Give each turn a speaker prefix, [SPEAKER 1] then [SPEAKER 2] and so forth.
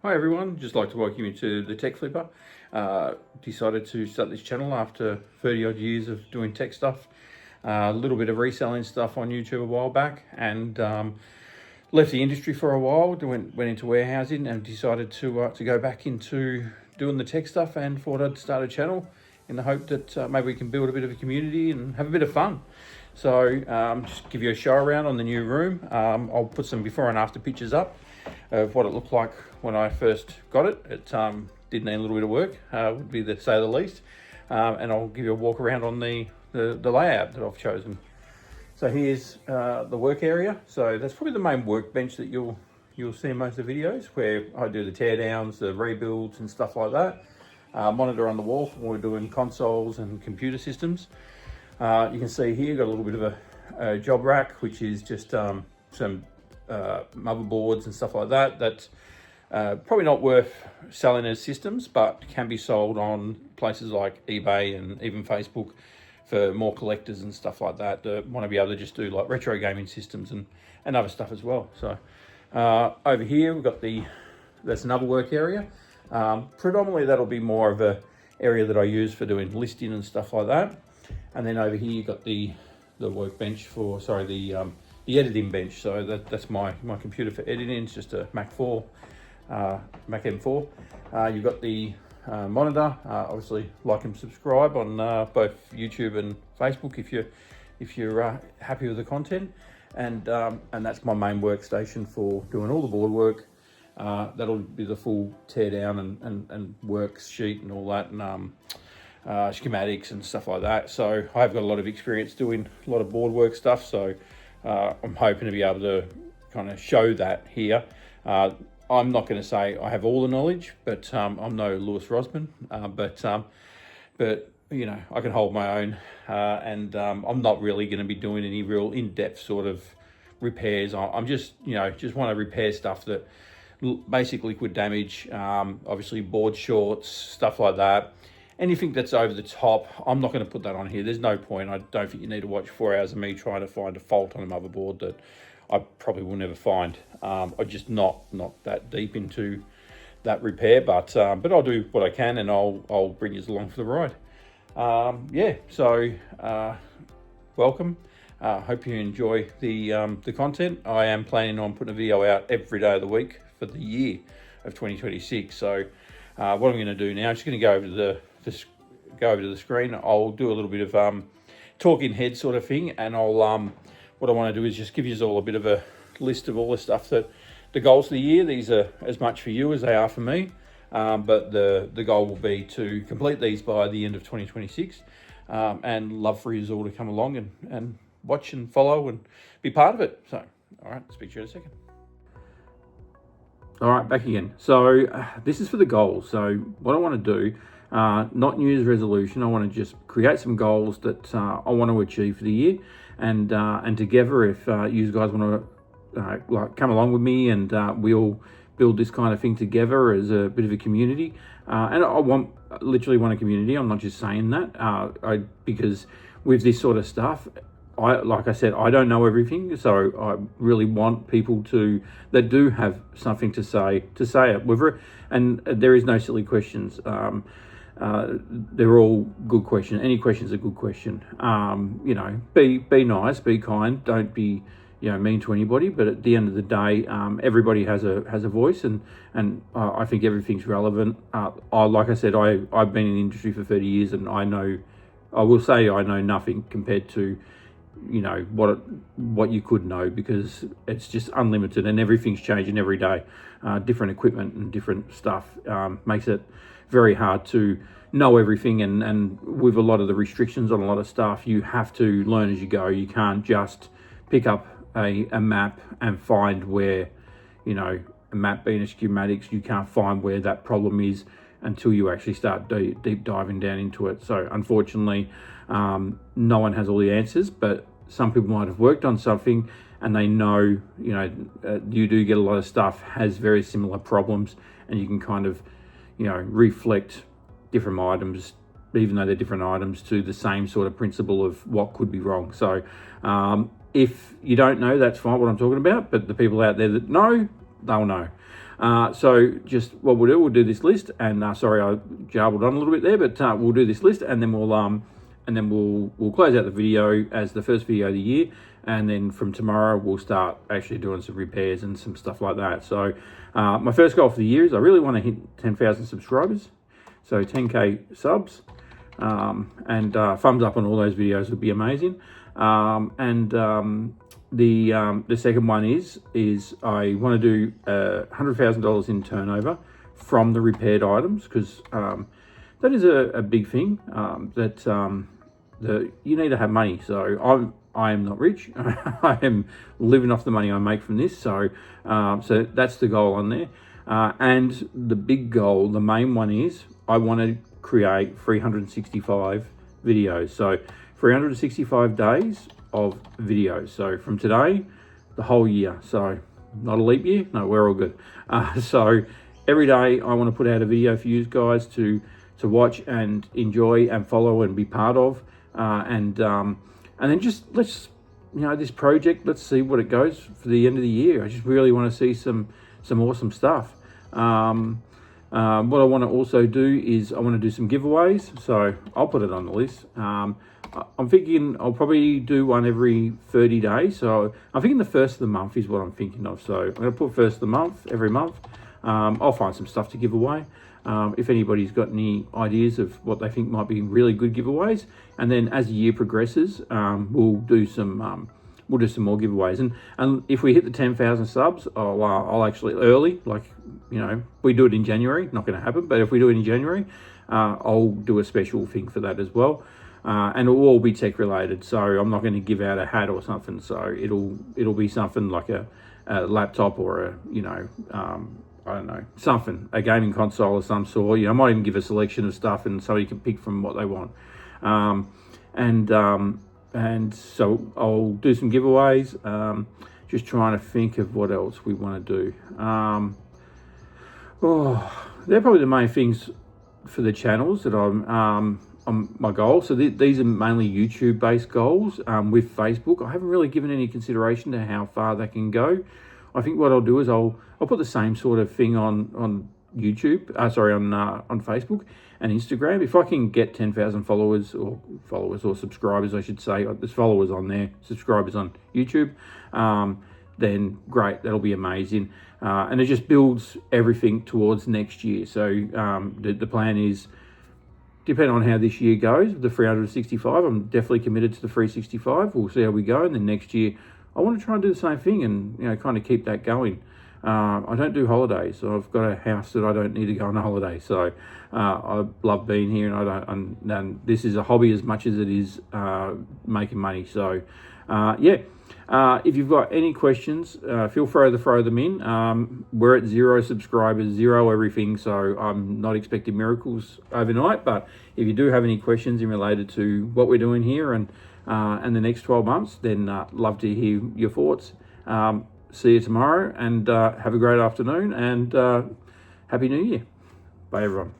[SPEAKER 1] Hi everyone, just like to welcome you to the Tech Flipper. Decided to start this channel after 30 odd years of doing tech stuff. A little bit of reselling stuff on YouTube a while back, and left the industry for a while, went into warehousing and decided to go back into doing the tech stuff, and thought I'd start a channel in the hope that maybe we can build a bit of a community and have a bit of fun. So just give you a show around on the new room. I'll put some before and after pictures up of what it looked like when I first got it. It did need a little bit of work, would be to say the least. And I'll give you a walk around on the layout that I've chosen. So here's the work area. So that's probably the main workbench that you'll see in most of the videos, where I do the teardowns, the rebuilds and stuff like that. Monitor on the wall when we're doing consoles and computer systems. You can see here, got a little bit of a job rack, which is just some motherboards and stuff like that. That's probably not worth selling as systems, but can be sold on places like eBay and even Facebook for more collectors and stuff like that want to be able to just do like retro gaming systems and other stuff as well. So over here we've got that's another work area. Predominantly that'll be more of a area that I use for doing listing and stuff like that. And then over here you've got the workbench for, the editing bench. So that's my computer for editing. It's just a Mac M4. You've got the monitor. Obviously, like and subscribe on both YouTube and Facebook if you're happy with the content. And that's my main workstation for doing all the board work. That'll be the full tear down and worksheet and all that, and schematics and stuff like that. So I've got a lot of experience doing a lot of board work stuff. So I'm hoping to be able to kind of show that here. I'm not going to say I have all the knowledge, but I'm no Lewis Rosman, but you know, I can hold my own, and I'm not really going to be doing any real in-depth sort of repairs. I'm just want to repair stuff that basic liquid damage, obviously board shorts, stuff like that. Anything that's over the top, I'm not going to put that on here. There's no point. I don't think you need to watch 4 hours of me trying to find a fault on a motherboard that I probably will never find. I'm just not that deep into that repair, but I'll do what I can, and I'll bring you along for the ride. Welcome. Hope you enjoy the content. I am planning on putting a video out every day of the week for the year of 2026. So what I'm going to do now, I'm just going to go over to the screen. I'll do a little bit of talking head sort of thing, and I'll what I want to do is just give you all a bit of a list of all the stuff that the goals of the year. These are as much for you as they are for me, but the goal will be to complete these by the end of 2026, and love for you all to come along and watch and follow and be part of it. So, all right, speak to you in a second. All right, back again. So this is for the goals. So what I want to do, not New Year's resolution, I want to just create some goals that I want to achieve for the year, and together, if you guys want to come along with me, and we'll build this kind of thing together as a bit of a community. And I literally want a community. I'm not just saying that, because with this sort of stuff, like I said, I don't know everything, so I really want people that do have something to say it. Whether, and there is no silly questions. They're all good questions. Any question's a good question. Be nice, be kind. Don't be mean to anybody. But at the end of the day, everybody has a voice, and I think everything's relevant. Like I said, I've been in the industry for 30 years, and I will say I know nothing compared to what you could know, because it's just unlimited and everything's changing every day. Different equipment and different stuff makes it very hard to know everything, and with a lot of the restrictions on a lot of stuff, you have to learn as you go. You can't just pick up a map and find where, a map being a schematics, you can't find where that problem is until you actually start deep diving down into it. So unfortunately, no one has all the answers, but some people might have worked on something and they know, you do get a lot of stuff has very similar problems, and you can kind of, reflect different items, even though they're different items, to the same sort of principle of what could be wrong. So if you don't know, that's fine what I'm talking about, but the people out there that know, they'll know. So just what we'll do this list, and sorry I jarbled on a little bit there, but we'll do this list, and then we'll close out the video as the first video of the year, and then from tomorrow we'll start actually doing some repairs and some stuff like that. So my first goal for the year is I really want to hit 10,000 subscribers, so 10k subs, and thumbs up on all those videos would be amazing. The second one is I want to do $100,000 in turnover from the repaired items, because that is a big thing. You need to have money. So I am not rich. I am living off the money I make from this. So that's the goal on there. And the big goal, the main one, is I want to create 365 videos. So 365 days of videos. So from today, the whole year. So not a leap year. No, we're all good. So every day I want to put out a video for you guys to watch and enjoy and follow and be part of. And then just let's, this project, let's see what it goes for the end of the year. I just really want to see some awesome stuff. What I want to also do is I want to do some giveaways. So I'll put it on the list. I'm thinking I'll probably do one every 30 days. So I'm thinking the first of the month is what I'm thinking of. So I'm going to put first of the month every month. I'll find some stuff to give away. If anybody's got any ideas of what they think might be really good giveaways, and then as the year progresses, we'll do some more giveaways. And if we hit the 10,000 subs, I'll actually early, we do it in January. Not going to happen, but if we do it in January, I'll do a special thing for that as well. And it'll all be tech related, so I'm not going to give out a hat or something. So it'll be something like a laptop or I don't know, something, a gaming console of some sort. I might even give a selection of stuff, and somebody can pick from what they want. And so I'll do some giveaways. Just trying to think of what else we want to do. They're probably the main things for the channels that I'm my goals. So these are mainly YouTube based goals. With Facebook, I haven't really given any consideration to how far that can go. I think what I'll do is I'll put the same sort of thing on YouTube, on Facebook and Instagram. If I can get 10,000 followers or subscribers, I should say, there's followers on there, subscribers on YouTube, then great, that'll be amazing. And it just builds everything towards next year. So the plan is, depending on how this year goes, the 365, I'm definitely committed to the 365. We'll see how we go. And then next year, I want to try and do the same thing and kind of keep that going. I don't do holidays, so I've got a house that I don't need to go on a holiday. So I love being here, and this is a hobby as much as it is making money. So if you've got any questions, feel free to throw them in. We're at 0 subscribers, 0 everything, so I'm not expecting miracles overnight. But if you do have any questions in related to what we're doing here and the next 12 months, then love to hear your thoughts. See you tomorrow, and have a great afternoon, and Happy New Year. Bye, everyone.